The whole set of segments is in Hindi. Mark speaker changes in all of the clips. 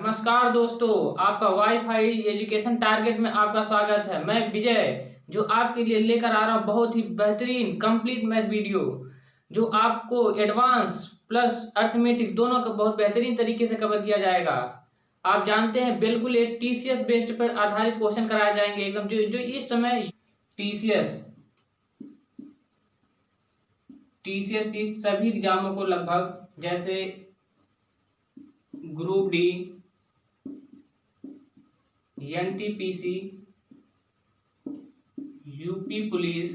Speaker 1: नमस्कार दोस्तों, आपका वाईफाई एजुकेशन टारगेट में आपका स्वागत है। मैं विजय जो आपके लिए लेकर आ रहा हूँ बहुत ही बेहतरीन कंप्लीट मैथ वीडियो जो आपको एडवांस प्लस अर्थमेटिक दोनों का बहुत बेहतरीन तरीके से कवर किया जाएगा। आप जानते हैं बिल्कुल एक टीसीएस बेस्ड पर आधारित क्वेश्चन कराए जाएंगे एकदम जो इस समय टीसीएस सभी एग्जामों को लगभग जैसे group D, NTPC, UP police,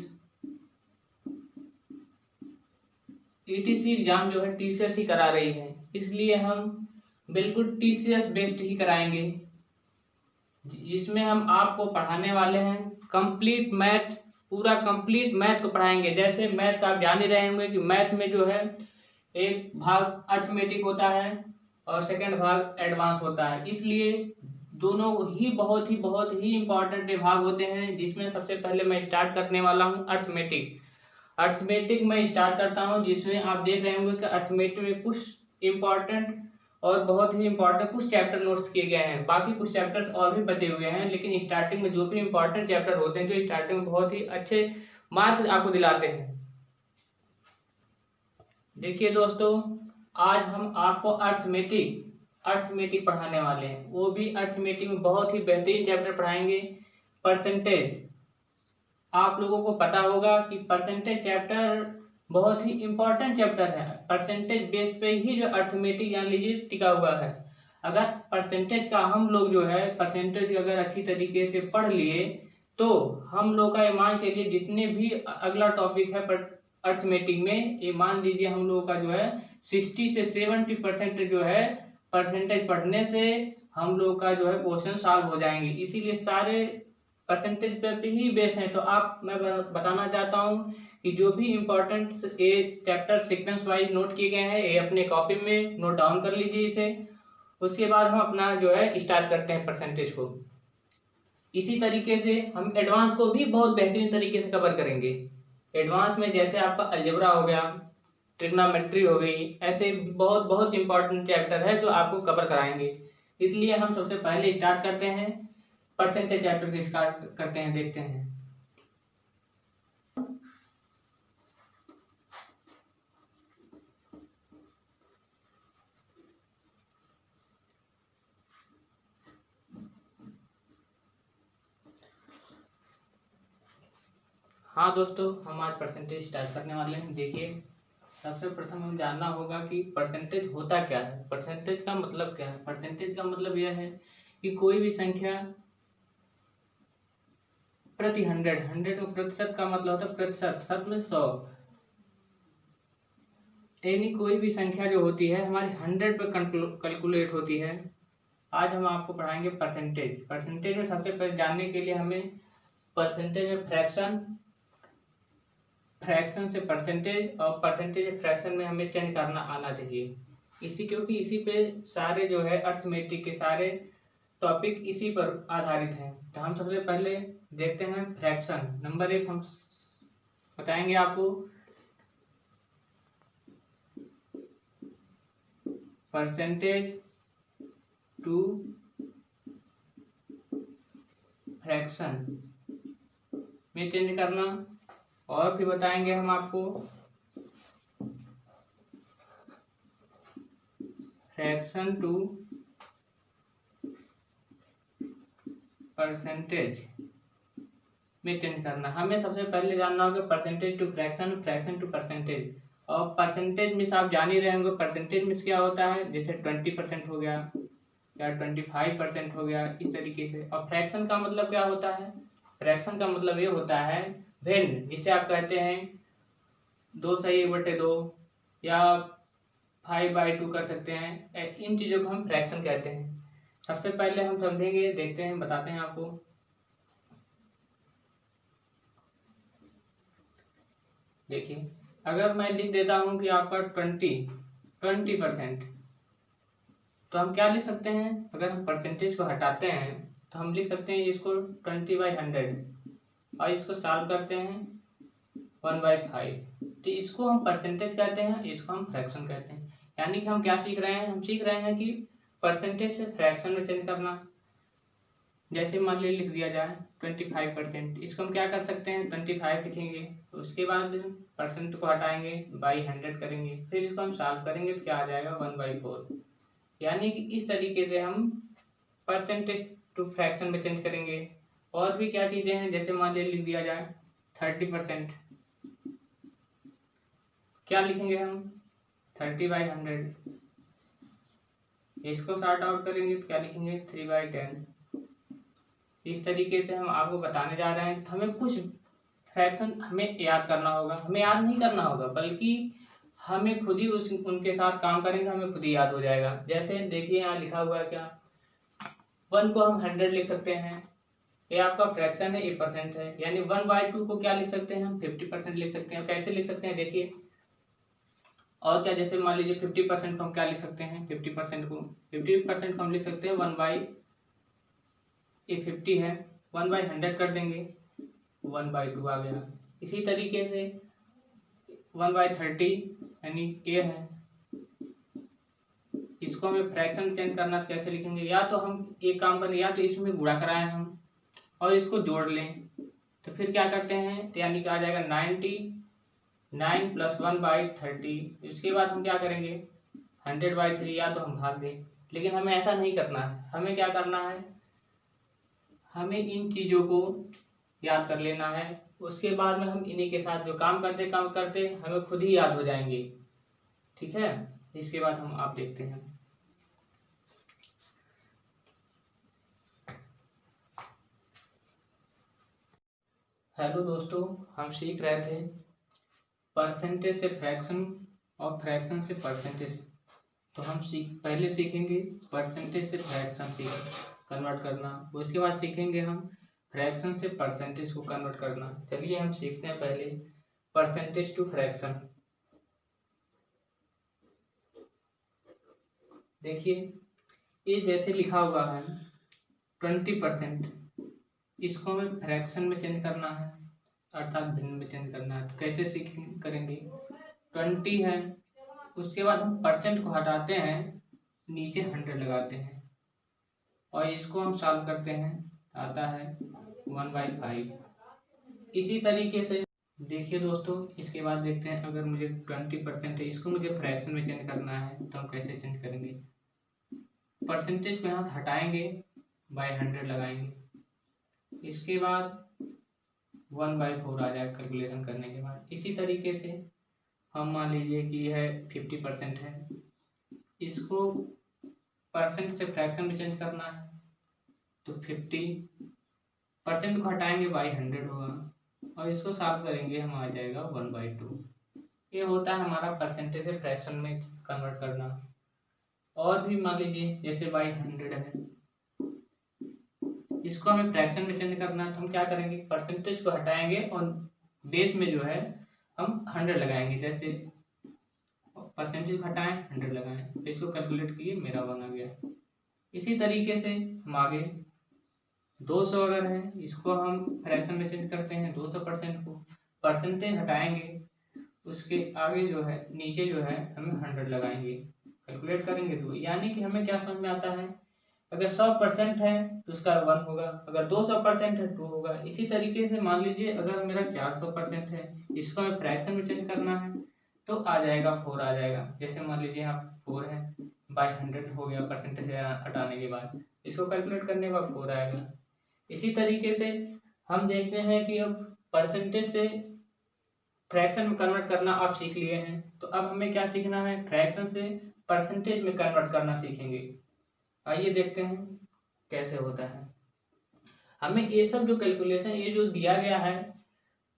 Speaker 1: etc exam जो है टीसीएस ही करा रही है, इसलिए हम बिल्कुल टीसीएस बेस्ड ही कराएंगे, जिसमें हम आपको पढ़ाने वाले हैं कंप्लीट मैथ, पूरा कंप्लीट मैथ को पढ़ाएंगे। जैसे मैथ आप जान ही रहे होंगे कि मैथ में जो है एक भाग अर्थमेटिक होता है और सेकंड भाग एडवांस होता है, इसलिए दोनों ही बहुत ही इंपॉर्टेंट भाग होते हैं। जिसमें सबसे पहले मैं स्टार्ट करने वाला हूं अर्थमेटिक मैं स्टार्ट करता हूं, जिसमें आप देख रहे होंगे कि अर्थमेटिक में कुछ इंपॉर्टेंट और बहुत ही इंपॉर्टेंट कुछ चैप्टर नोट्स किए गए हैं, बाकी कुछ चैप्टर्स और भी बचे हुए हैं, लेकिन स्टार्टिंग में जो भी इंपॉर्टेंट चैप्टर होते हैं जो स्टार्टिंग में बहुत ही अच्छे मार्क्स आपको दिलाते हैं। देखिए दोस्तों, आज हम आपको अर्थमेटिक पढ़ाने वाले हैं, वो भी अर्थमेटिक में बहुत ही बेहतरीन चैप्टर पढ़ाएंगे। परसेंटेज, आप लोगों को पता होगा कि परसेंटेज चैप्टर बहुत ही इंपॉर्टेंट चैप्टर है। परसेंटेज बेस पे ही जो अर्थमेटिक जान लीजिए टिका हुआ है। अगर परसेंटेज का हम लोग जो है परसेंटेज अगर अच्छी तरीके से पढ़ लिए तो हम लोग का मान के लिए जितने भी अगला टॉपिक है अर्थमेटिक में, ये मान लीजिए हम लोगों का जो है 60 से 70% जो है परसेंटेज पढ़ने से हम लोग का जो है क्वेश्चन सॉल्व हो जाएंगे। इसीलिए सारे परसेंटेज पे ही बेस है। तो मैं बताना चाहता हूँ कि जो भी इम्पोर्टेंट ये चैप्टर सीक्वेंस वाइज नोट किए गए हैं, ये अपने कॉपी में नोट डाउन कर लीजिए इसे। उसके बाद हम अपना जो है स्टार्ट करते हैं परसेंटेज को। इसी तरीके से हम एडवांस को भी बहुत बेहतरीन तरीके से कवर करेंगे। एडवांस में जैसे आपका अलजेब्रा हो गया, ट्रिग्नोमेट्री हो गई, ऐसे बहुत इंपॉर्टेंट चैप्टर है जो आपको कवर कराएंगे। इसलिए हम सबसे पहले स्टार्ट करते हैं परसेंटेज चैप्टर के स्टार्ट करते हैं, देखते हैं। हाँ दोस्तों, हम आज परसेंटेज स्टार्ट करने वाले हैं। देखिए, सबसे प्रथम हमें जानना होगा कि परसेंटेज होता क्या है, परसेंटेज का मतलब क्या है। परसेंटेज का मतलब यह है कि कोई भी संख्या प्रति 100 को प्रतिशत का मतलब होता है प्रतिशत, शत में 100, यानी कोई भी संख्या जो होती है हमारी 100 पे कैलकुलेट होती है। आज हम आपको पढ़ाएंगे परसेंटेज में सबसे पहले जानने के लिए हमें परसेंटेज में फ्रैक्शन से परसेंटेज और परसेंटेज फ्रैक्शन में हमें चेंज करना आना चाहिए। क्योंकि इसी पे सारे जो है अर्थमेटिक के सारे टॉपिक इसी पर आधारित हैं। तो हम सबसे पहले देखते हैं फ्रैक्शन। नंबर 1 हम बताएंगे आपको परसेंटेज टू फ्रैक्शन में चेंज करना, और फिर बताएंगे हम आपको फ्रैक्शन टू परसेंटेज में चेंज करना। हमें सबसे पहले जानना होगा percentage to fraction, fraction to percentage. और परसेंटेज में आप जान ही रहे होंगे परसेंटेज में क्या होता है, जैसे 20% हो गया या 25% हो गया, इस तरीके से। और फ्रैक्शन का मतलब क्या होता है, फ्रैक्शन का मतलब ये होता है भिन्न, जिसे आप कहते हैं 2/2 या 5/2 कर सकते हैं। इन चीजों को हम फ्रैक्शन कहते हैं। सबसे पहले हम समझेंगे, देखते हैं, बताते हैं आपको। देखिए, अगर मैं लिख देता हूं कि आपका 20%, तो हम क्या लिख सकते हैं, अगर हम परसेंटेज को हटाते हैं तो हम लिख सकते हैं इसको 20/100 और इसको सॉल्व करते हैं 1/5। तो इसको हम परसेंटेज कहते हैं, इसको हम फ्रैक्शन कहते हैं। यानी कि हम क्या सीख रहे हैं, हम सीख रहे हैं कि परसेंटेज से फ्रैक्शन में चेंज करना। जैसे मान लीजिए लिख दिया जाए 25%, इसको हम क्या कर सकते हैं 25 लिखेंगे, उसके बाद परसेंट को हटाएंगे बाई 100 करेंगे, फिर इसको हम सॉल्व करेंगे तो क्या आ जाएगा 1/4। यानी कि इस तरीके से हम परसेंटेज टू फ्रैक्शन में चेंज करेंगे। और भी क्या चीज़ें हैं, जैसे मान लीजिए लिख दिया जाए 30%, क्या लिखेंगे हम 30/100, इसको सॉर्ट आउट करेंगे तो क्या लिखेंगे 3/10। इस तरीके से हम आपको बताने जा रहे हैं। हमें कुछ फ्रैक्शन हमें याद करना होगा, हमें याद नहीं करना होगा बल्कि हमें खुद ही उनके साथ काम करेंगे, हमें खुद ही याद हो जाएगा। जैसे देखिए यहाँ लिखा हुआ है क्या, 1 को हम 100 लिख सकते हैं, ये आपका फ्रैक्शन है, ये परसेंट है, यानी 1/2 को क्या लिख सकते हैं हम 50% लिख सकते हैं। कैसे लिख सकते हैं देखिए, और क्या, जैसे मान लीजिए 50% को हम क्या लिख सकते हैं, 50% को हम लिख सकते हैं 50 है, 1/100 कर देंगे 1/2 आ गया। इसी तरीके से 1/30 यानी ये है, इसको हमें फ्रैक्शन चेंज करना कैसे लिखेंगे, या तो हम एक काम करें, या तो इसमें गुणा कराएं हम और इसको जोड़ लें, तो फिर क्या करते हैं, यानी कि आ जाएगा 99 + 1/30। इसके बाद हम क्या करेंगे 100/3, या तो हम भाग दें, लेकिन हमें ऐसा नहीं करना है। हमें क्या करना है, हमें इन चीज़ों को याद कर लेना है, उसके बाद में हम इन्हीं के साथ जो काम करते हमें खुद ही याद हो जाएंगे। ठीक है, इसके बाद हम आप देखते हैं। हेलो दोस्तों, हम सीख रहे थे परसेंटेज से फ्रैक्शन और फ्रैक्शन से परसेंटेज। तो हम पहले सीखेंगे परसेंटेज से फ्रैक्शन कन्वर्ट करना, उसके बाद सीखेंगे हम फ्रैक्शन से परसेंटेज को कन्वर्ट करना। चलिए हम सीखते हैं पहले परसेंटेज टू फ्रैक्शन। देखिए ये जैसे लिखा हुआ है 20%, इसको हमें फ्रैक्शन में चेंज करना है, अर्थात भिन्न में चेंज करना है। तो कैसे करेंगे, 20 है, उसके बाद हम परसेंट को हटाते हैं, नीचे 100 लगाते हैं और इसको हम सॉल्व करते हैं, आता है 1/5। इसी तरीके से देखिए दोस्तों, इसके बाद देखते हैं अगर मुझे 20% है, इसको मुझे फ्रैक्शन में चेंज करना है तो हम कैसे चेंज करेंगे। परसेंटेज को यहाँ से हटाएंगे, बाय 100 लगाएंगे, इसके बाद 1/4 आ जाएगा कैलकुलेशन करने के बाद। इसी तरीके से हम मान लीजिए कि यह 50% है, इसको परसेंट से फ्रैक्शन में चेंज करना है, तो 50% को हटाएंगे बाई 100 होगा और इसको सॉल्व करेंगे, हम आ जाएगा 1/2। ये होता है हमारा परसेंटेज से फ्रैक्शन में कन्वर्ट करना। और भी मान लीजिए जैसे बाई 100 है, इसको हमें फ्रैक्शन में चेंज करना है, तो हम क्या करेंगे, परसेंटेज को हटाएंगे और बेस में जो है हम 100 लगाएंगे। जैसे परसेंटेज को हटाएं 100 लगाएं, तो इसको कैलकुलेट किए, मेरा 1 आ गया। इसी तरीके से हम आगे 200 अगर है, इसको हम फ्रैक्शन में चेंज करते हैं, 200% को परसेंटेज हटाएंगे, उसके आगे जो है नीचे जो है हमें 100 लगाएंगे, कैलकुलेट करेंगे तो, यानी कि हमें क्या समझ में आता है, अगर 100% है तो उसका 1 होगा, अगर 200% है 2 होगा। इसी तरीके से मान लीजिए अगर मेरा 400% है, इसको हमें फ्रैक्शन में चेंज करना है तो आ जाएगा 4 आ जाएगा। जैसे मान लीजिए यहाँ 4 है, बाई 100 हो गया परसेंटेज हटाने के बाद, इसको कैलकुलेट करने के बाद 4 आएगा। इसी तरीके से हम देखते हैं कि अब परसेंटेज से फ्रैक्शन में कन्वर्ट करना आप सीख लिए हैं, तो अब हमें क्या सीखना है, फ्रैक्शन से परसेंटेज में कन्वर्ट करना सीखेंगे। आइए देखते हैं कैसे होता है। हमें ये सब जो कैलकुलेशन ये जो दिया गया है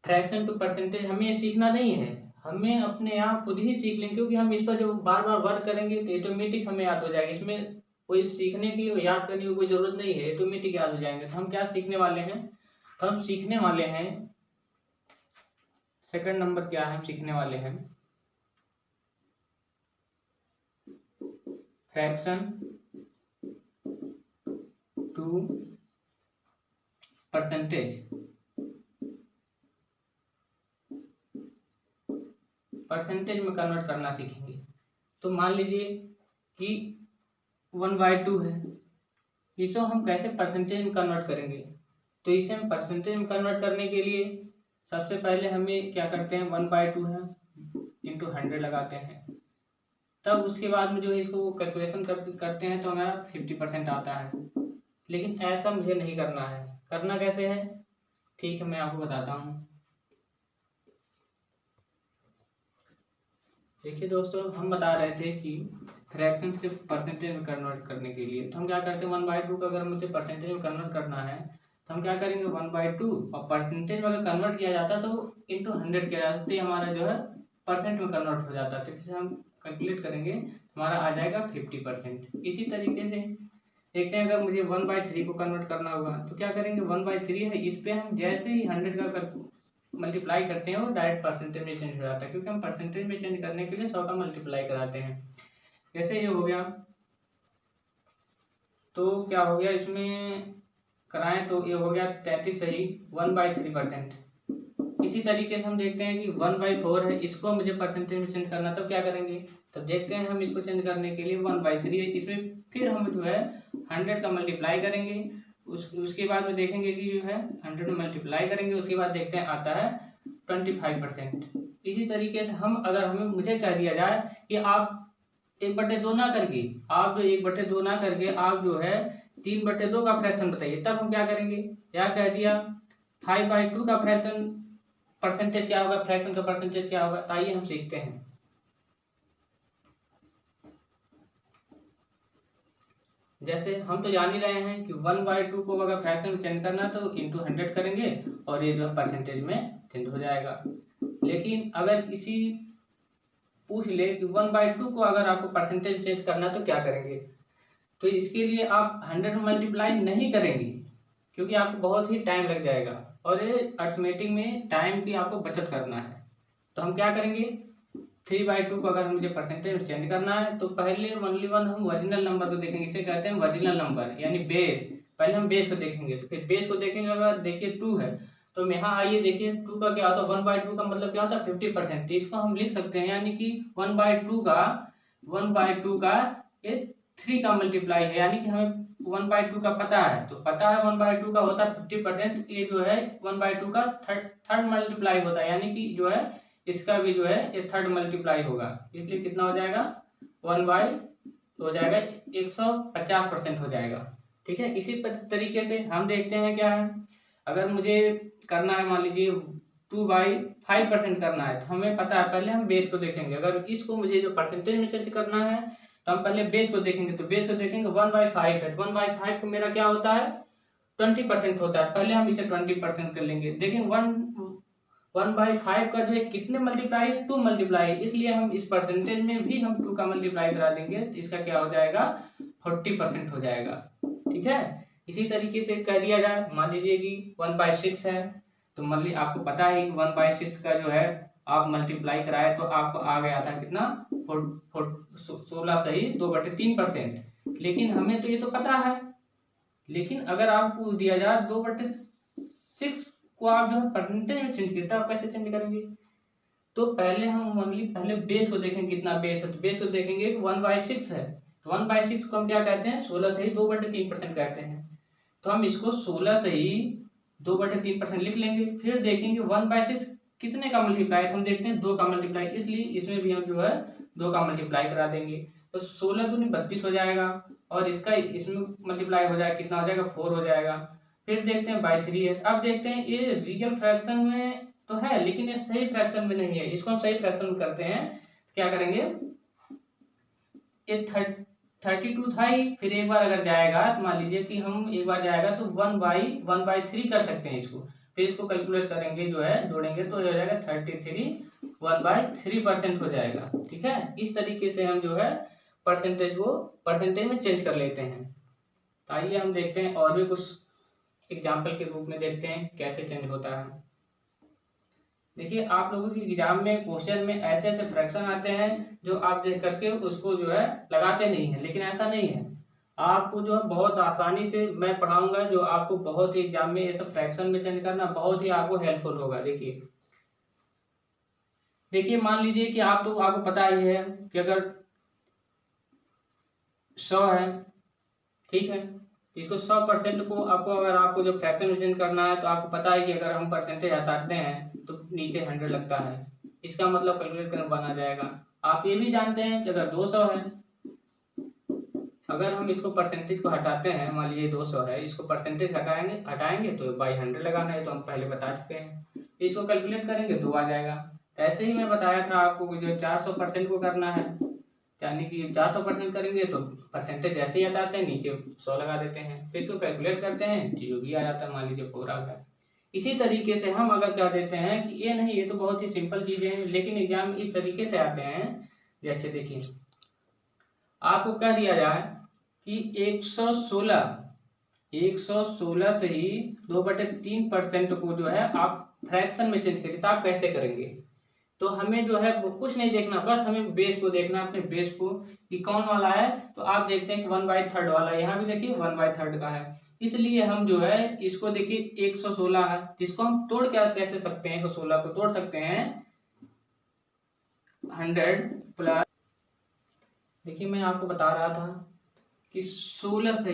Speaker 1: फ्रैक्शन टू परसेंटेज, हमें ये सीखना नहीं है, हमें अपने आप खुद ही सीख लेंगे, क्योंकि हम इस पर जब बार बार वर्क करेंगे तो ऑटोमेटिक हमें याद हो जाएगा। इसमें कोई सीखने की याद करने की कोई ज़रूरत नहीं है, ऑटोमेटिक याद हो जाएंगे। तो हम क्या सीखने वाले हैं, तो हम सीखने वाले हैं सेकंड नंबर, क्या है, हम सीखने वाले हैं फ्रैक्शन टू परसेंटेज। परसेंटेज में कन्वर्ट करना सीखेंगे। तो मान लीजिए कि 1/2 है, इसको हम कैसे परसेंटेज में कन्वर्ट करेंगे? तो इसे हम परसेंटेज में कन्वर्ट करने के लिए सबसे पहले हमें क्या करते हैं, 1/2 है इंटू 100 लगाते हैं, तब उसके बाद में जो है इसको कैलकुलेशन करते हैं तो हमारा 50% आता है। लेकिन ऐसा मुझे नहीं करना है, करना कैसे है, ठीक है मैं आपको बताता हूँ। देखिए दोस्तों, हम बता रहे थे कि फ्रैक्शन से परसेंटेज में कन्वर्ट करने के लिए तो हम क्या करते हैं, 1/2 का अगर मुझे परसेंटेज में कन्वर्ट करना है तो हम क्या करेंगे, 1/2 और परसेंटेज में अगर कन्वर्ट किया जाता तो इंटू 100 किया जाता, तो हमारा जो है परसेंट में कन्वर्ट हो जाता। तो इसे हम कैलकुलेट करेंगे, हमारा आ जाएगा 50%। इसी तरीके से देखते हैं, अगर मुझे 1/3 को कन्वर्ट करना होगा तो क्या करेंगे, 1/3 है, इस पर हम जैसे ही 100 का मल्टीप्लाई करते हैं वो डायरेक्ट परसेंटेज में चेंज हो जाता है, क्योंकि हम परसेंटेज में चेंज करने के लिए 100 का मल्टीप्लाई कराते हैं। जैसे ये हो गया, तो क्या हो गया, इसमें कराएं तो ये हो गया 33 सही 1/3%। इसी तरीके से हम देखते हैं कि 1/4 है, इसको मुझे परसेंटेज में चेंज करना, तब क्या करेंगे, तब देखते हैं हम इसको चेंज करने के लिए 1/3 है, इसमें फिर हम जो है 100 का मल्टीप्लाई करेंगे, उसके बाद में देखेंगे कि जो है 100 में मल्टीप्लाई करेंगे, उसके बाद देखते हैं आता है 25%। इसी तरीके से हम अगर मुझे कह दिया जाए कि आप 1/2 ना करके, आप जो 1/2 ना करके आप जो है 3/2 का फ्रैक्शन बताइए, तब हम क्या करेंगे, क्या कह दिया 5/2 का फ्रैक्शन परसेंटेज क्या होगा, फ्रैक्शन का परसेंटेज क्या होगा, आइए हम सीखते हैं। जैसे हम तो जान ही रहे हैं कि 1/2 को अगर फ्रैक्शन में चेंज करना तो इंटू 100 करेंगे और ये जो परसेंटेज में चेंज हो जाएगा। लेकिन अगर इसी पूछ ले कि 1/2 को अगर आपको परसेंटेज चेंज करना तो क्या करेंगे, तो इसके लिए आप 100 में मल्टीप्लाई नहीं करेंगे, क्योंकि आपको बहुत ही टाइम लग जाएगा और ये अर्थमेटिक में टाइम की आपको बचत करना है। तो हम क्या करेंगे, 3/2 को अगर मुझे परसेंटेज में चेंज करना है तो पहले ओनली वन हम ओरिजिनल नंबर को देखेंगे, इसे कहते हैं ओरिजिनल नंबर यानी बेस। पहले हम बेस को देखेंगे, तो फिर बेस को देखेंगे, अगर देखिए 2 है तो यहाँ आइए देखिए 2 का क्या होता है, 1/2 का मतलब क्या होता है 50%। तो इसको हम लिख सकते हैं, यानी कि 1/2 का ये 3 का मल्टीप्लाई है, यानी कि हमें 1/2 का पता है, तो पता है 1/2 का होता है 50%, ये जो है 1/2 का थर्ड मल्टीप्लाई होता है, यानी कि जो है इसका भी जो है ये थर्ड मल्टीप्लाई होगा, इसलिए कितना हो जाएगा 1/, हो जाएगा 150% हो जाएगा। ठीक है, इसी तरीके से हम देखते हैं क्या है, अगर मुझे करना है मान लीजिए 2/5% करना है, तो हमें पता है पहले हम बेस को देखेंगे, अगर इसको मुझे जो परसेंटेज में चेंज करना है तो हम पहले बेस को देखेंगे, तो बेस को देखेंगे 1/5 है, 1/5 को मेरा क्या होता है 20% होता है, पहले हम इसे 20% कर लेंगे। देखें 1/5 का जो है कितने मल्टीप्लाई, 2 मल्टीप्लाई, इसलिए हम इस परसेंटेज में भी हम 2 का मल्टीप्लाई करा देंगे, इसका क्या हो जाएगा 40% हो जाएगा। ठीक है, इसी तरीके से कह दिया जाए, मान लीजिए कि 1/6 है, तो मान लीजिए आपको पता है 1/6 का जो है आप मल्टीप्लाई कराए तो आपको आ गया था कितना 16 सही 2/3%। लेकिन हमें तो ये तो पता है, लेकिन अगर आपको दिया जाए 2/6 को आप जो है परसेंटेज में चेंज करते हैं, आप कैसे चेंज करेंगे, तो पहले हम ओनली पहले बेस को देखेंगे कितना बेस है, तो बेस को देखेंगे 1/6 है, तो 1/6 को हम क्या कहते हैं 16 से ही 2/3% कहते हैं, तो हम इसको 16 से ही 2/3% लिख लेंगे। फिर देखेंगे 1/6 कितने का मल्टीप्लाई है, तो हम देखते हैं 2 का मल्टीप्लाई, इसलिए इसमें भी हम जो है 2 का मल्टीप्लाई करा देंगे, तो 16 दूनी 32 हो जाएगा, और इसका इसमें मल्टीप्लाई हो जाएगा कितना हो जाएगा 4 हो जाएगा। फिर देखते हैं 3 है, अब देखते हैं ये रियल फ्रैक्शन में तो है लेकिन ये सही फ्रैक्शन में नहीं है, इसको हम सही फ्रैक्शन में करते हैं, क्या करेंगे, ये 32 था ही, फिर एक बार अगर जाएगा तो मान लीजिए कि हम एक बार जाएगा तो 1/3 कर सकते हैं इसको, फिर इसको कैलकुलेट करेंगे जो है जोड़ेंगे तो ये हो जाएगा 33 1/3% हो जाएगा। ठीक है, इस तरीके से हम जो है परसेंटेज को परसेंटेज में चेंज कर लेते हैं। तो आइए हम देखते हैं और भी कुछ एग्जाम्पल के रूप में देखते हैं कैसे चेंज होता है। देखिए आप लोगों की एग्जाम में क्वेश्चन में ऐसे ऐसे फ्रैक्शन आते हैं जो आप देख करके उसको जो है लगाते नहीं है, लेकिन ऐसा नहीं है, आपको जो है बहुत आसानी से मैं पढ़ाऊंगा, जो आपको बहुत ही एग्जाम में ये सब फ्रैक्शन में चेंज करना बहुत ही आपको हेल्पफुल होगा। देखिए मान लीजिए कि आपको पता ही है कि अगर 100 है, ठीक है। इसको 100% को आपको, अगर आपको जो फ्रैक्शन में चेंज करना है तो आपको पता है कि अगर हम परसेंटेज हटाते हैं तो नीचे 100 लगता है। इसका मतलब कैलकुलेट करना बना जाएगा। आप ये भी जानते हैं कि अगर 200 है, अगर हम इसको परसेंटेज को हटाते हैं, मान लीजिए 200 है, इसको परसेंटेज हटाएंगे तो बाई 100 लगाना है, तो हम पहले बता चुके हैं। इसको कैलकुलेट करेंगे तो आ जाएगा। ऐसे ही मैं बताया था आपको कि जो 400% को करना है, यानी कि 400% करेंगे तो परसेंटेज जैसे ही हटाते हैं नीचे 100 लगा देते हैं, फिर इसको कैलकुलेट करते हैं, जीरो भी आ जाता है, मान लीजिए 4 आ गया। इसी तरीके से हम अगर कह देते हैं कि ये नहीं, ये तो बहुत ही सिंपल चीज़ें हैं, लेकिन एग्जाम इस तरीके से आते हैं। जैसे देखिए, आपको कह दिया जाए कि 116 से ही 2/3% को जो है आप फ्रैक्शन में चेंज करिए, तो आप कैसे करेंगे? तो हमें जो है वो कुछ नहीं देखना, बस हमें बेस को देखना, अपने बेस को कि कौन वाला है। तो आप देखते हैं कि 1/3 वाला, यहाँ भी देखिए 1/3 का है, इसलिए हम जो है इसको देखिए 116 है, जिसको हम तोड़ क्या कैसे सकते हैं, 116 को तोड़ सकते हैं 100 प्लस, देखिए मैं आपको बता रहा था कि 116 से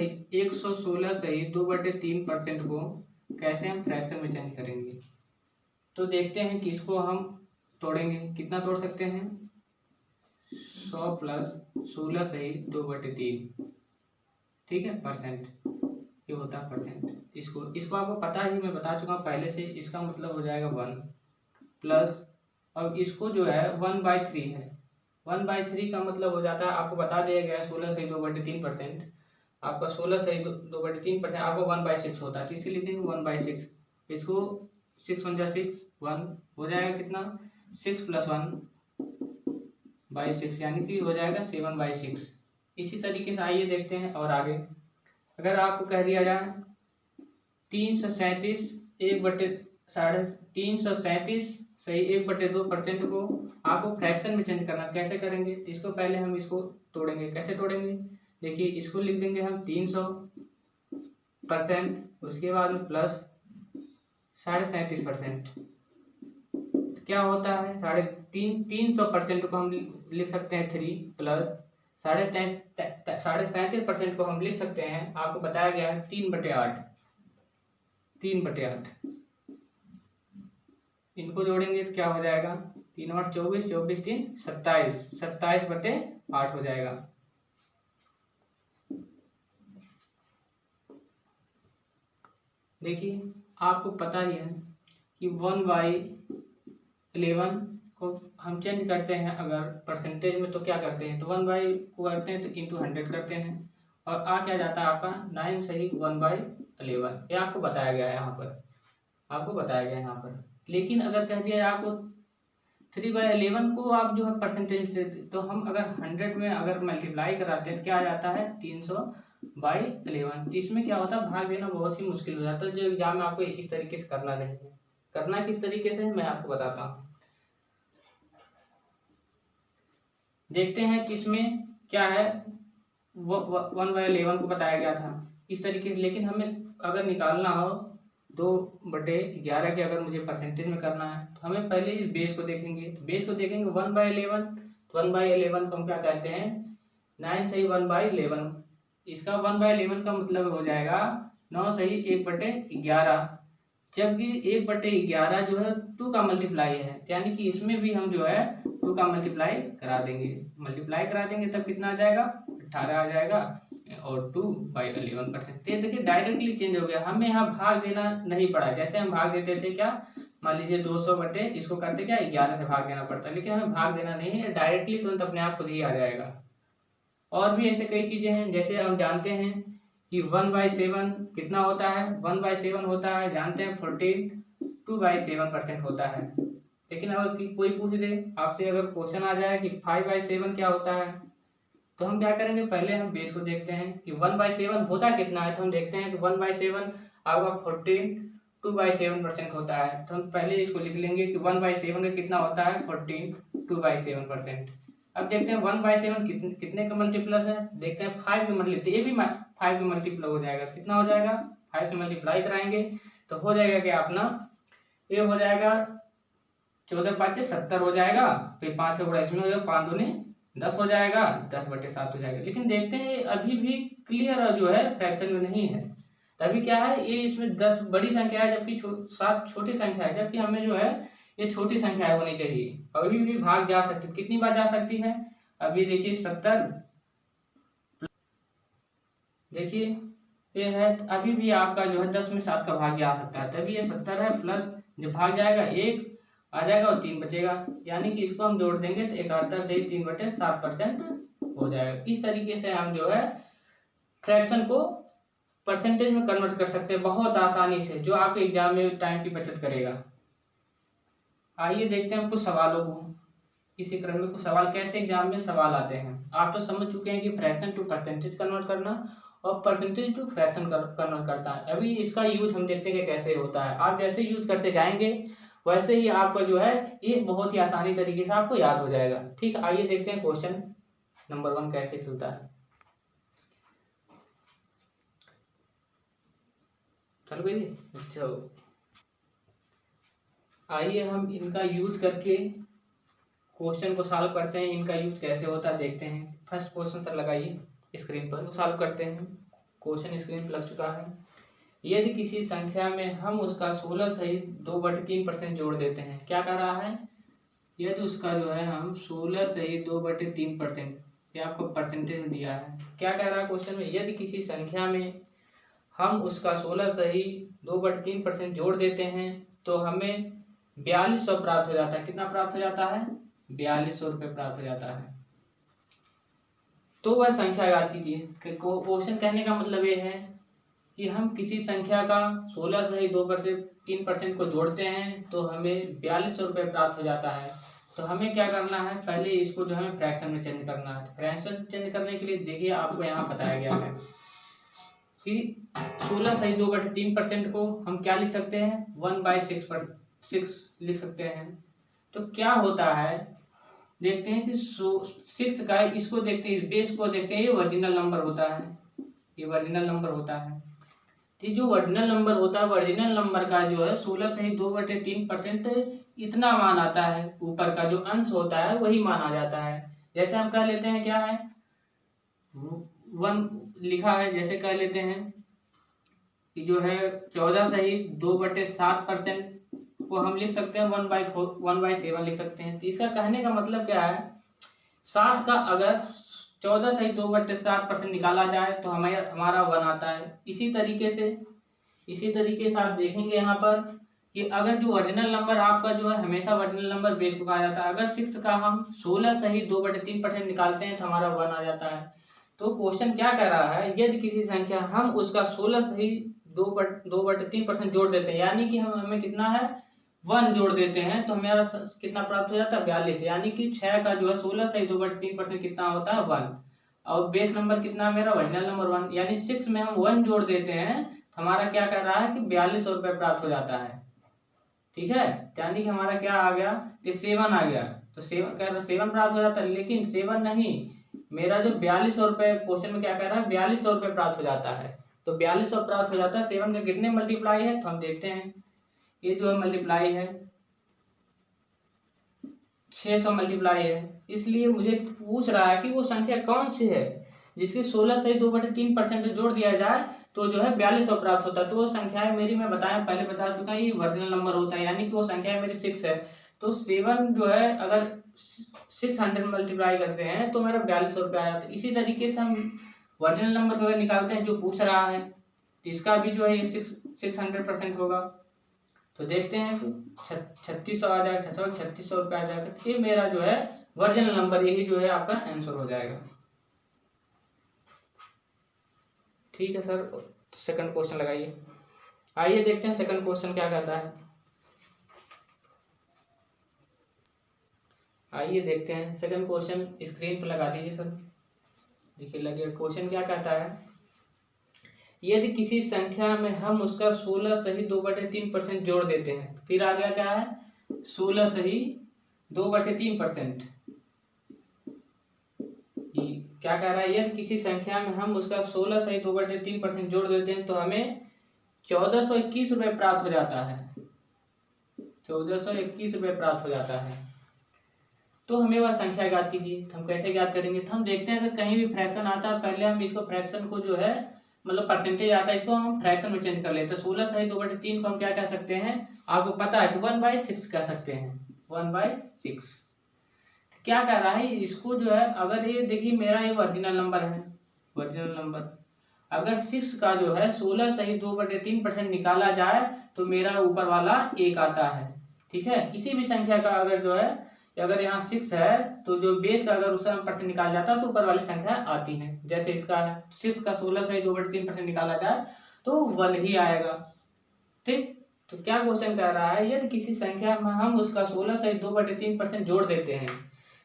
Speaker 1: ही 2/3% को कैसे हम फ्रैक्शन में चेंज करेंगे। तो देखते हैं कि इसको हम तोड़ेंगे, कितना तोड़ सकते हैं, 100 प्लस 16 से ही 2/3, ठीक है, परसेंट, ये होता है परसेंट। इसको आपको पता ही, मैं बता चुका हूँ पहले से। इसका मतलब हो जाएगा 1 प्लस, अब इसको जो है 1/3 है, 1/3 का मतलब हो जाता है, आपको बता दिया गया है 16 से 2/3%, आपका 16 से 2/3% आपको 1/6 होता है, तो इसी लिखेंगे 1/6। इसको 6 1 6 1 हो जाएगा कितना, 6 प्लस 1/6, यानी कि हो जाएगा 7/6। इसी तरीके से आइए देखते हैं और आगे। अगर आपको कह दिया जाए 337 337 सही 1/2% को आपको फ्रैक्शन में चेंज करना, कैसे करेंगे? इसको पहले हम इसको तोड़ेंगे, कैसे तोड़ेंगे? देखिए इसको लिख देंगे हम 300%, उसके बाद में प्लस 37.5%, क्या होता है 300% को हम लिख सकते हैं 3 प्लस 37.5% को हम लिख सकते हैं, आपको बताया गया है 3/8, 3/8। इनको जोड़ेंगे तो क्या हो जाएगा, 3 8 24, 24 3 27, 27/8 हो जाएगा। देखिए आपको पता ही है कि 1/11 को हम चेंज करते हैं अगर परसेंटेज में, तो क्या करते हैं, तो 1 को करते हैं तो इंटू 100 करते हैं, और आ क्या जाता है आपका 9 सही 1/11, ये आपको बताया गया है यहाँ पर, आपको बताया गया है यहाँ पर। लेकिन अगर कह दिया आपको 3/11 को आप जो है परसेंटेज, तो हम अगर 100 में अगर मल्टीप्लाई कराते हैं तो क्या आ जाता है 300/11। इसमें क्या होता है, भाग देना बहुत ही मुश्किल हो जाता है, जो एग्जाम में आपको इस तरीके से करना नहीं है। करना किस तरीके से मैं आपको बताता हूँ। देखते हैं कि इसमें क्या है, 1/11 को बताया गया था इस तरीके से, लेकिन हमें अगर निकालना हो 2/11 के, अगर मुझे परसेंटेज में करना है तो हमें पहले इस बेस को देखेंगे, तो बेस को देखेंगे 1/11, तो 1/11 को हम क्या कहते हैं 9 सही 1/11, इसका 1/11 का मतलब हो जाएगा 9 सही 1/11, जबकि 1/11 जो है 2 का मल्टीप्लाई है, यानी कि इसमें भी हम जो है 2 का मल्टीप्लाई करा देंगे, तब कितना आ जाएगा 18 आ जाएगा, और 2/11%। ये देखिए डायरेक्टली चेंज हो गया, हमें यहाँ भाग देना नहीं पड़ा। जैसे हम भाग देते थे क्या, मान लीजिए 200 बटे इसको करते क्या 11 से भाग देना पड़ता है, लेकिन हमें भाग देना नहीं है, डायरेक्टली तुरंत अपने आप खुद ही आ जाएगा। और भी ऐसे कई चीज़ें हैं, जैसे हम जानते हैं कि 1/7 कितना होता है, 1/7 होता है, जानते हैं 14, 2/7% होता है। लेकिन अगर कोई पूछ दे आपसे, अगर क्वेश्चन आ जाए कि 5/7 क्या होता है, तो हम क्या करेंगे, पहले हम बेस को देखते हैं कि 1/7 होता कितना है, तो हम देखते हैं कि 1/7 आपका 14, 2/7% होता है, तो हम पहले इसको लिख लेंगे कि 1/7 का कितना होता है 14, 2/7%। अब देखते हैं 1/7 कितने का मल्टीप्लस है, देखते हैं 5 के मल्टीप्लस, ये भी 5 के मल्टीप्लाई हो जाएगा, कितना हो जाएगा 5 से मल्टीप्लाई कराएंगे तो हो जाएगा क्या अपना, ये हो जाएगा 14 5 70 हो जाएगा, फिर 5 का गुणा इसमें हो जाएगा, 5 दूनी 10 हो जाएगा, 10/7 हो जाएगा। लेकिन देखते हैं अभी भी क्लियर जो है फ्रैक्शन में नहीं है। तभी क्या है, ये इसमें 10 बड़ी संख्या है जबकि 7 छोटी संख्या है, जबकि हमें जो है ये छोटी संख्या होनी चाहिए। अभी भी भाग जा सकती, कितनी बार जा सकती है? अभी देखिए 70, देखिए ये है, अभी भी आपका जो है 10 में 7 का भाग आ सकता है, तभी ये 70 है। प्लस जब भाग जाएगा 1 आ जाएगा और 3 बचेगा, यानी कि इसको हम जोड़ देंगे तो 71 से 3/7% हो जाएगा। इस तरीके से हम जो है फ्रैक्शन को परसेंटेज में कन्वर्ट कर सकते हैं बहुत आसानी से, जो आपके एग्जाम में टाइम की बचत करेगा। आइए देखते हैं कुछ सवालों को। इसी क्रम में कुछ सवाल कैसे एग्जाम में सवाल आते हैं। आप तो समझ चुके हैं कि फ्रैक्शन टू परसेंटेज कन्वर्ट करना और परसेंटेज टू फ्रैक्शन कन्वर्ट करता है। अभी इसका यूज हम देखते हैं कि कैसे होता है। आप जैसे यूज करते जाएंगे वैसे ही आपका जो है ये बहुत ही आसानी तरीके से आपको याद हो जाएगा। ठीक, आइए देखते हैं क्वेश्चन नंबर 1 कैसे चलता है। चलो भाई, अच्छा आइए हम इनका यूज करके क्वेश्चन को सॉल्व करते हैं। इनका यूज कैसे होता है देखते हैं। फर्स्ट क्वेश्चन सर लगाइए स्क्रीन पर, सॉल्व करते हैं। क्वेश्चन स्क्रीन पर लग चुका है। यदि किसी संख्या में हम उसका 16 सहित 2/3% जोड़ देते हैं, क्या कर रहा है? यदि उसका जो है हम 16 सहित 2/3%, ये आपको परसेंटेज में दिया है। क्या कह रहा है क्वेश्चन में? यदि किसी संख्या में हम उसका 16 सहित 2/3% जोड़ देते हैं तो हमें 4200 प्राप्त हो जाता है। कितना प्राप्त हो जाता है? 4200 रुपये प्राप्त हो जाता है। तो वह संख्या याद कीजिए। क्वेश्चन कहने का मतलब ये है कि हम किसी संख्या का 16 से 2/3% को जोड़ते हैं तो हमें 4200 रुपये प्राप्त हो जाता है। तो हमें क्या करना है, पहले इसको जो है फ्रैक्शन में चेंज करना है। फ्रैक्शन चेंज करने के लिए देखिए आपको यहाँ बताया गया है कि 16 से 2/3% को हम क्या लिख सकते हैं? 1/6 लिख सकते हैं। तो क्या होता है देखते हैं कि 6 का, इसको देखते हैं, इस बेस को देखते हैं, ये वर्जिनल नंबर होता है। ये वर्जिनल नंबर होता है। ये जो वर्जिनल नंबर होता है, वर्जिनल नंबर का जो है 16 से 2/3% इतना मान आता है। ऊपर का जो अंश होता है वही मान आ जाता है। जैसे हम कह लेते हैं क्या है 1 लिखा है, जैसे कह लेते हैं कि जो है 14 सही 2/7% को हम लिख सकते हैं 1/7 लिख सकते हैं। तो इसका कहने का मतलब क्या है, 7 का अगर 14 सही 2/7% निकाला जाए तो हमारा 1 आता है। इसी तरीके से आप देखेंगे यहाँ पर कि अगर जो ओरिजिनल नंबर आपका जो है हमेशा ओरिजिनल नंबर बेस को कहा जाता है। अगर 6 का हम 16 सही 2/3% निकालते हैं तो हमारा 1 आ जाता है। तो क्वेश्चन क्या कह रहा है, यदि किसी संख्या हम उसका 16 सही 2/3% जोड़ देते हैं, यानी कि हमें कितना है 1 जोड़ देते हैं तो हमारा कितना प्राप्त हो जाता है 42। यानी कि 6 का जो है 16 सही 2/3% कितना होता है 1, और बेस नंबर कितना है मेरा ओरिजिनल नंबर 1, यानी 6 में हम 1 जोड़ देते हैं तो हमारा क्या कर रहा है कि 4200 रुपये प्राप्त हो जाता है। ठीक है, यानी कि हमारा क्या आ गया कि 7 आ गया। तो 7 प्राप्त हो जाता है, लेकिन 7 नहीं, मेरा जो 4200 रुपये क्वेश्चन में क्या कह रहा है 4200 रुपये प्राप्त हो जाता है। तो 4200 प्राप्त हो जाता है। 7 के कितने मल्टीप्लाई है तो हम देखते हैं, ये जो है मल्टीप्लाई है 600 मल्टीप्लाई है। इसलिए मुझे पूछ रहा है कि वो संख्या कौन सी है जिसकी 16 से 2/3% जोड़ दिया जाए तो जो है 4200 प्राप्त होता है। तो वो संख्या है मेरी, मैं बताया पहले बता चुका ये वर्जिनल नंबर होता है, यानी कि वो संख्या मेरी 6 है। तो 7 जो है अगर 600 मल्टीप्लाई करते हैं तो मेरा 4200 रुपये आ जाता है। इसी तरीके से हम वर्जिनल नंबर को अगर निकालते हैं जो पूछ रहा है, इसका भी जो है ये 600% होगा। तो देखते हैं कि 3600 आ जाएगा, 3600 रुपये आ जाएगा। ये मेरा जो है वर्जिनल नंबर, यही जो है आपका आंसर हो जाएगा। ठीक है सर, सेकंड क्वेश्चन लगाइए। आइए देखते हैं सेकंड क्वेश्चन क्या कहता है। आइए देखते हैं सेकंड क्वेश्चन, स्क्रीन पर लगा दीजिए सर। देखिए लगे, क्वेश्चन क्या कहता है, यदि किसी संख्या में हम उसका 16 सही 2/3% जोड़ देते हैं, फिर आ गया क्या है 16 सही 2/3%। क्या कह रहा है, यदि किसी संख्या में हम उसका 16 सही 2/3% जोड़ देते हैं तो हमें 1421 रुपये प्राप्त हो जाता है। 1421 रुपये प्राप्त हो जाता है। तो हमें वह संख्या ज्ञात कीजिए। तो हम कैसे ज्ञात करेंगे, तो हम देखते हैं अगर कहीं भी फ्रैक्शन आता है पहले हम इसको फ्रैक्शन को जो है मतलब परसेंटेज आता है इसको हम फ्रैक्शन में चेंज कर लेते हैं। 16 सही 2/3 को हम क्या कह सकते हैं, आपको पता है कि 1/6 कह सकते हैं, 1/6। क्या कर रहा है इसको जो है, अगर ये देखिए मेरा ये ओरिजिनल नंबर है, ओरिजिनल नंबर अगर 6 का जो है 16 सही 2/3% निकाला जाए तो मेरा ऊपर वाला 1 आता है। ठीक है, किसी भी संख्या का अगर जो है अगर यहाँ 6 है तो जो बेस का अगर उसका परसेंट निकाल जाता है तो ऊपर वाली संख्या आती है। जैसे इसका 6 का 16 से 2/3% निकाला जाए तो 1 ही आएगा। ठीक, तो क्या क्वेश्चन कह रहा है, यदि किसी संख्या में हम उसका 16 से 2/3% जोड़ देते हैं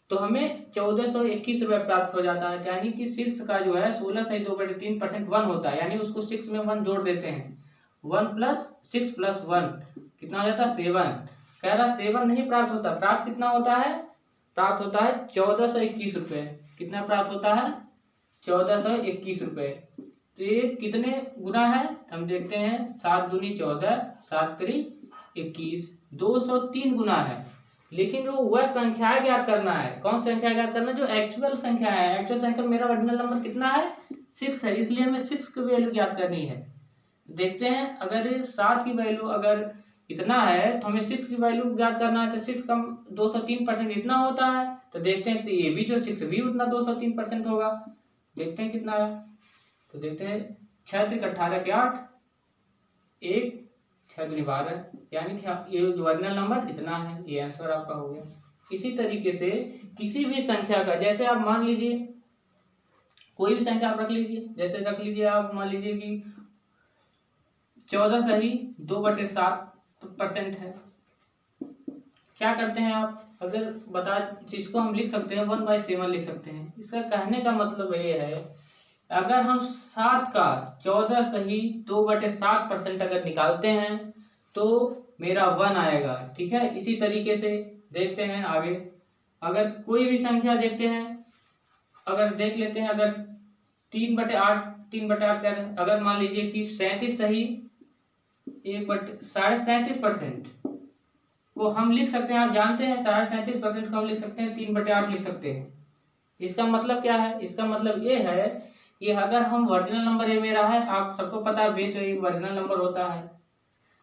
Speaker 1: तो हमें 1421 रुपये प्राप्त हो जाता है। यानी कि 6 का जो है 16 से 2/3% 1 होता है, यानी उसको 6 में 1 जोड़ देते हैं, 1 + 6 + 1 कितना हो जाता है 7। कह रहा 7 नहीं प्राप्त होता, प्राप्त कितना होता है, प्राप्त होता है 1421 रुपये। कितना प्राप्त होता है 1421 रुपये। तो ये कितने गुना है हम देखते हैं, 7 दूनी 14, 7 3 21, 203 गुना है। लेकिन जो वह संख्या ज्ञात करना है, कौन संख्या ज्ञात करना है, जो एक्चुअल संख्या है। एक्चुअल संख्या मेरा ओरिजिनल नंबर कितना है 6 है, इसलिए हमें 6 की वैल्यू ज्ञात करनी है। देखते हैं अगर 7 की वैल्यू अगर इतना है तो हमें 6 की वैल्यू ज्ञात करना है, तो 6 कम 203% इतना होता है। तो देखते हैं तो ये भी जो 6 भी उतना 203% होगा। देखते हैं कितना है, तो देखते हैं 6 3 18 के 8, 1 6 दूनी 12, यानी कि ये ओरिजिनल नंबर इतना है, ये आंसर आपका हो गया। इसी तरीके से किसी भी संख्या का, जैसे आप मान लीजिए कोई भी संख्या आप रख लीजिए, जैसे रख लीजिए आप मान लीजिए कि 14 सही 2/7% है। क्या करते हैं आप, अगर बता जिसको हम लिख सकते हैं 1/7 लिख सकते हैं। इसका कहने का मतलब ये है अगर हम 7 का 14 सही 2/7% अगर निकालते हैं तो मेरा 1 आएगा। ठीक है, इसी तरीके से देखते हैं आगे, अगर कोई भी संख्या देखते हैं, अगर देख लेते हैं अगर 3/8 क्या है, अगर मान लीजिए कि 37 सही 37.5% वो हम लिख सकते हैं, आप जानते हैं 37.5% को हम लिख सकते हैं 3/8 लिख सकते हैं। इसका मतलब क्या है, इसका मतलब ये है कि अगर हम ओरिजिनल नंबर ये मेरा है, आप सबको पता है बेस ओरिजिनल नंबर होता है,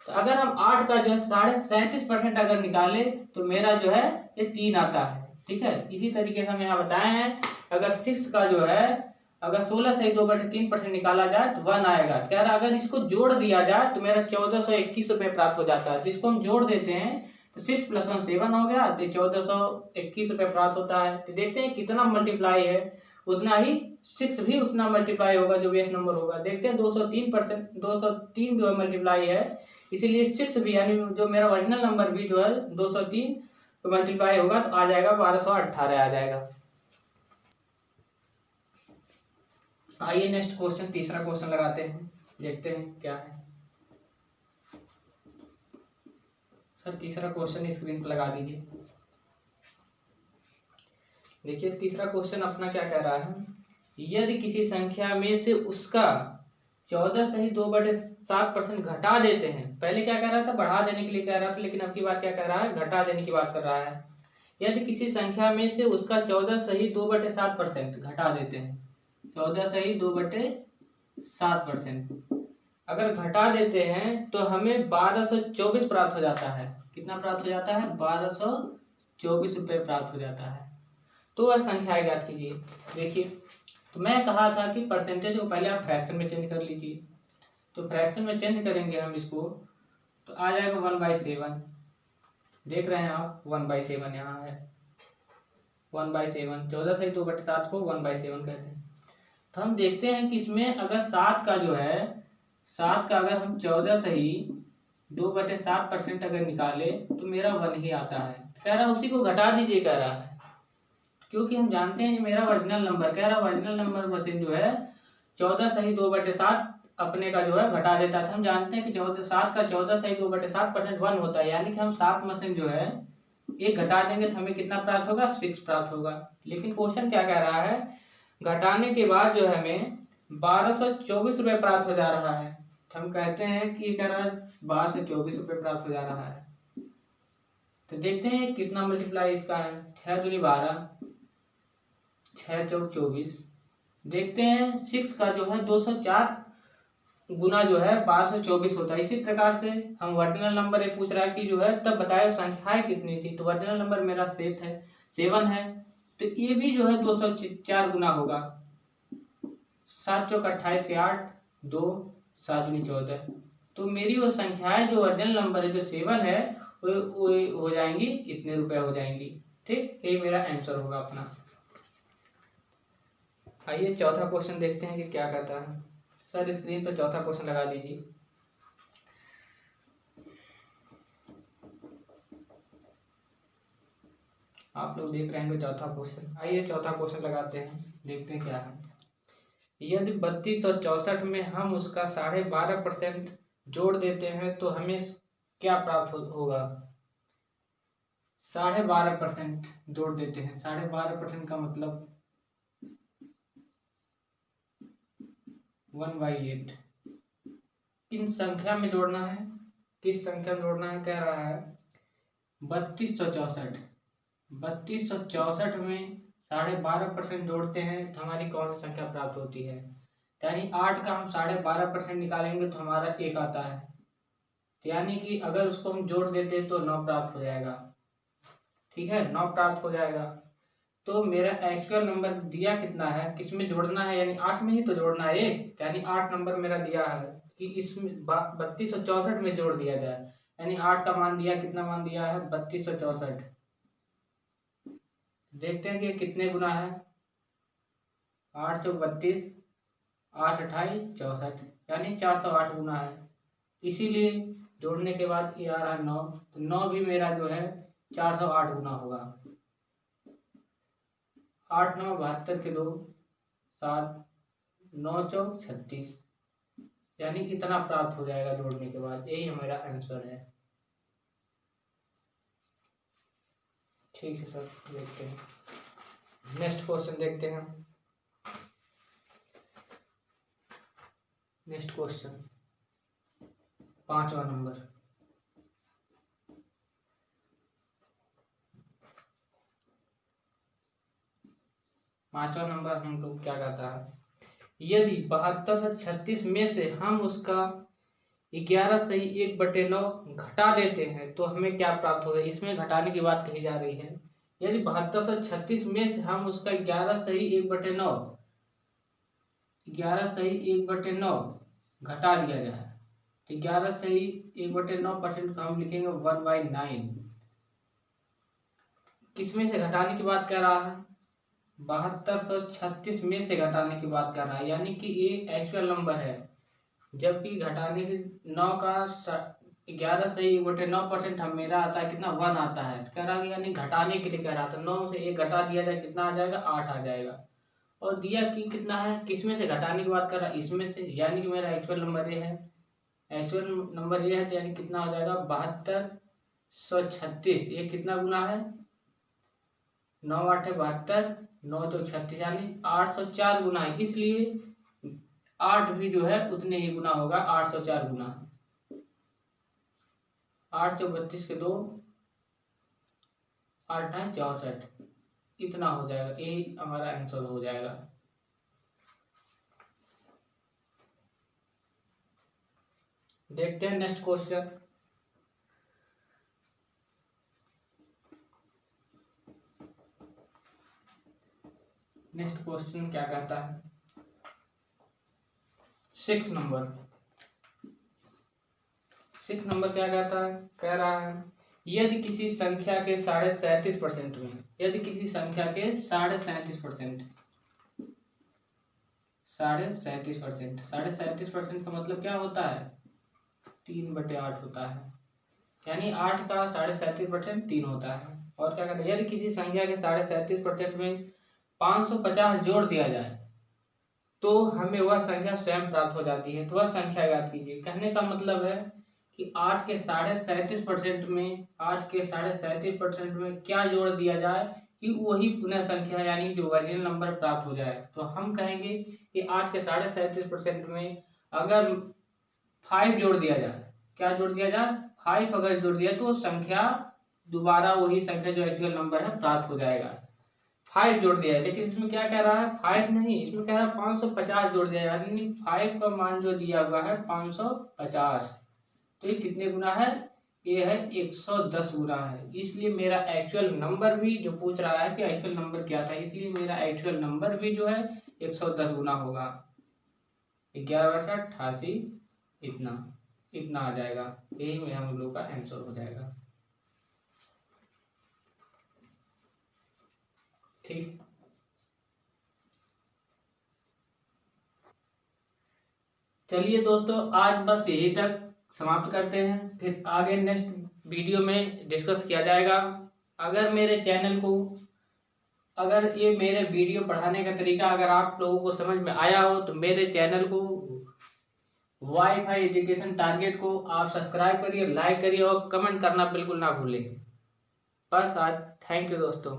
Speaker 1: तो अगर हम 8 का जो है 37.5% अगर निकाले तो मेरा जो है ये 3 आता है। ठीक है, इसी तरीके से हम यहाँ बताए हैं अगर 6 का जो है अगर 16 से 2/3% निकाला जाए तो 1 आएगा। कह रहा अगर इसको जोड़ दिया जाए तो मेरा 1421 रुपये प्राप्त हो जाता है। तो इसको हम जोड़ देते हैं तो 6 + 1 7 हो गया, तो 1421 रुपये प्राप्त होता है। तो देखते हैं कितना मल्टीप्लाई है, उतना ही 6 भी उतना मल्टीप्लाई होगा जो बेस नंबर होगा। देखते हैं 203 जो है मल्टीप्लाई है, इसीलिए 6 भी यानी जो मेरा ओरिजिनल नंबर भी जो है 203 तो मल्टीप्लाई होगा तो आ जाएगा 1218 आ जाएगा। आइए नेक्स्ट क्वेश्चन, तीसरा क्वेश्चन लगाते हैं, देखते हैं क्या है। सर तीसरा क्वेश्चन स्क्रीन पर लगा दीजिए। देखिए तीसरा क्वेश्चन अपना क्या कह रहा है, यदि किसी संख्या में से उसका 14 सही 2/7% घटा देते हैं। पहले क्या कह रहा था, बढ़ा देने के लिए कह रहा था, लेकिन अब की बात क्या कह रहा है, घटा देने की बात कर रहा है। यदि किसी संख्या में से उसका 14 सही 2/7% घटा देते हैं, 14 सही 2/7% अगर घटा देते हैं तो हमें 1224 प्राप्त हो जाता है। कितना प्राप्त हो जाता है, 1224 रुपये प्राप्त हो जाता है। तो वह संख्या ज्ञात कीजिए। देखिए तो मैं कहा था कि परसेंटेज को पहले आप फ्रैक्शन में चेंज कर लीजिए, तो फ्रैक्शन में चेंज करेंगे हम इसको तो आ जाएगा 1/7। देख रहे हैं आप 1/7 यहाँ है, 1/7 14 सही 2/7 को 1/7 कहते हैं। तो हम देखते हैं कि इसमें अगर 7 का जो है 7 का अगर हम 14 सही 2/7% अगर निकाले तो मेरा 1 ही आता है। कह रहा उसी को घटा दीजिए कह रहा है, क्योंकि हम जानते हैं मेरा ओरिजिनल नंबर, कह रहा ओरिजिनल नंबर परसेंट जो है 14 सही 2/7 अपने का जो है घटा देता था। हम जानते हैं कि 7 का 14 सही 2/7% 1 होता है, यानी कि हम 7 में से जो है एक घटा देंगे तो हमें कितना प्राप्त होगा, 6 प्राप्त होगा। लेकिन क्वेश्चन क्या कह रहा है, घटाने के बाद जो है हमें 1224 रुपये प्राप्त हो जा रहा है। तो हम कहते हैं कि कह रहा है 1224 रुपये प्राप्त हो जा रहा है। तो देखते हैं कितना मल्टीप्लाई इसका है। 6 दूनी 12, 6 चौक 24। देखते हैं 6 का जो है 204 गुना जो है 1224 होता है। इसी प्रकार से हम वर्टिनल नंबर ये पूछ रहा है कि जो है तब बताए संख्याएं कितनी थी। तो वर्टिनल नंबर मेरा 7 है, तो ये भी जो है 204 गुना होगा। 7 चौक 28 के 8, 2 7 दूनी 14। तो मेरी वो संख्याएं जो वर्टिनल नंबर है जो 7 है वो हो जाएंगी, इतने रुपए हो जाएंगी। ठीक, ये मेरा आंसर होगा अपना। आइए चौथा क्वेश्चन देखते हैं कि क्या कहता है। सर स्क्रीन पर चौथा क्वेश्चन लगा दीजिए। आप लोग देख रहे हैं चौथा क्वेश्चन। आइए चौथा क्वेश्चन लगाते हैं, देखते हैं क्या है। यदि 3264 में हम उसका 12.5% जोड़ देते हैं तो हमें क्या प्राप्त होगा। 12.5% जोड़ देते हैं। 12.5% का मतलब 1/8। किन संख्या में जोड़ना है, किस संख्या में जोड़ना है कह रहा है। 3264 में 12.5% जोड़ते हैं तो हमारी कौन सी संख्या प्राप्त होती है। यानी 8 का हम 12.5% निकालेंगे तो हमारा 1 आता है। यानी कि अगर उसको हम जोड़ देते तो 9 प्राप्त हो जाएगा। ठीक है, 9 प्राप्त हो जाएगा। तो मेरा एक्चुअल नंबर दिया कितना है, किसमें जोड़ना है, यानी 8 में ही तो जोड़ना है। यानी 8 नंबर मेरा दिया है कि इसमें 3264 में जोड़ दिया जाए। यानी 8 का मान दिया, कितना मान दिया है 3264। देखते हैं कि कितने गुना है। 8 चौक 32, 8 28 64, यानी 408 गुना है। इसीलिए जोड़ने के बाद ये आ रहा है 9, तो 9 भी मेरा जो है 408 गुना होगा। 8 9 72 के 2 7, 9 चौक 36, यानी कितना प्राप्त हो जाएगा जोड़ने के बाद। यही हमारा आंसर है। ठीक है सर, देखते हैं नेक्स्ट क्वेश्चन देखते हैं। नेक्स्ट क्वेश्चन 5वां नंबर। 5वां नंबर हम लोग क्या कहता है। यदि 72 से 36 में से हम उसका 11 से 1/9 घटा देते हैं तो हमें क्या प्राप्त होगा। इसमें घटाने की बात कही जा रही है। यदि 72 से 36 में से हम उसका 11 से 1/9 घटा लिया जाए तो 11 से 1/9% को हम लिखेंगे 1/9। किसमें से घटाने की बात कर रहा है, 7236 में से घटाने की बात कर रहा है। यानी कि ये एक्चुअल नंबर है, जबकि घटाने के 9 का 11 से 1/9% हम मेरा आता है कितना 1 आता है। तो कह रहा है यानी घटाने के लिए कह रहा था। 9 से 1 घटा दिया जाए कितना आ जाएगा 8 आ जाएगा। और दिया कि कितना है, किसमें से घटाने की बात कर रहा है, इसमें से। यानी कि मेरा एक्चुअल नंबर ये है, एक्चुअल नंबर ये है, तो यानी कितना हो जाएगा 7236। ये कितना गुना है, 9 8 72, 9 तो 36, यानी 804 गुना है। इसलिए 8 भी जो है उतने ही गुना होगा, 804 गुना। 8 चौक 32 के 2, 8 9 64, इतना हो जाएगा। यही हमारा आंसर हो जाएगा। देखते हैं नेक्स्ट क्वेश्चन। नेक्स्ट क्वेश्चन क्या कहता है। 6 नंबर क्या कहता है, कह रहा है यदि किसी संख्या के 37.5% में, यदि किसी संख्या के 37.5%, 37.5% का मतलब क्या होता है 3/8 होता है। यानी 8 का 37.5% 3 होता है। और क्या कहते हैं, यदि किसी संख्या के 37.5% में 550 जोड़ दिया जाए तो हमें वह संख्या स्वयं प्राप्त हो जाती है। तो वह संख्या याद कीजिए। कहने का मतलब है कि 8 के 37.5% में, 8 के 37.5% में क्या जोड़ दिया जाए कि वही पुनः संख्या यानी जो ओरिजिनल नंबर प्राप्त हो जाए। तो हम कहेंगे कि 8 के 37.5% में अगर 5 जोड़ दिया जाए, क्या जोड़ दिया जाए 5 अगर जोड़ दिया तो संख्या दोबारा वही संख्या जो एक्चुअल नंबर है प्राप्त हो जाएगा। 5 जोड़ दिया है, लेकिन इसमें क्या कह रहा है 5 नहीं, इसमें कह रहा है 550 जोड़ दिया है, यानी 5 का मान जो दिया हुआ है 550। तो ये कितने गुना है, ये है 110 गुना है। इसलिए मेरा एक्चुअल नंबर भी जो पूछ रहा है कि एक्चुअल नंबर क्या था, इसलिए मेरा एक्चुअल नंबर भी जो है 110 गुना होगा। 11/88 इतना इतना आ जाएगा। यही में हम लोग का आंसर हो जाएगा। ठीक, चलिए दोस्तों, आज बस यही तक समाप्त करते हैं, फिर आगे नेक्स्ट वीडियो में डिस्कस किया जाएगा। अगर मेरे चैनल को, अगर ये मेरे वीडियो पढ़ाने का तरीका अगर आप लोगों को समझ में आया हो तो मेरे चैनल को वाईफाई एजुकेशन टारगेट को आप सब्सक्राइब करिए, लाइक करिए और कमेंट करना बिल्कुल ना भूलें। बस आज, थैंक यू दोस्तों।